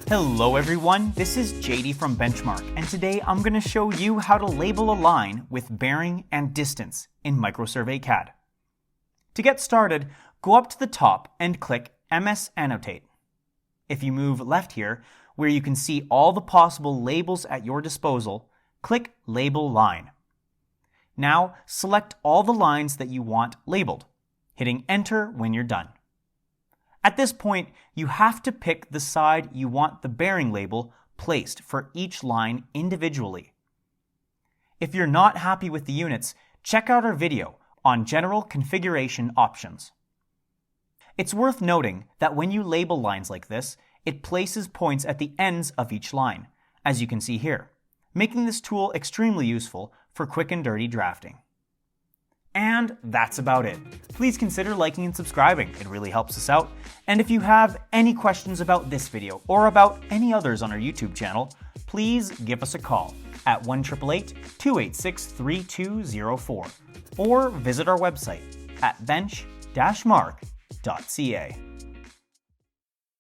Hello everyone, this is JD from Benchmark, and today I'm going to show you how to label a line with bearing and distance in MicroSurvey CAD. To get started, go up to the top and click MS Annotate. If you move left here, where you can see all the possible labels at your disposal, click Label Line. Now select all the lines that you want labeled, hitting Enter when you're done. At this point, you have to pick the side you want the bearing label placed for each line individually. If you're not happy with the units, check out our video on General Configuration Options. It's worth noting that when you label lines like this, it places points at the ends of each line, as you can see here, making this tool extremely useful for quick and dirty drafting. And that's about it. Please consider liking and subscribing, it really helps us out. And if you have any questions about this video or about any others on our YouTube channel, please give us a call at 1-888-286-3204 or visit our website at bench-mark.ca.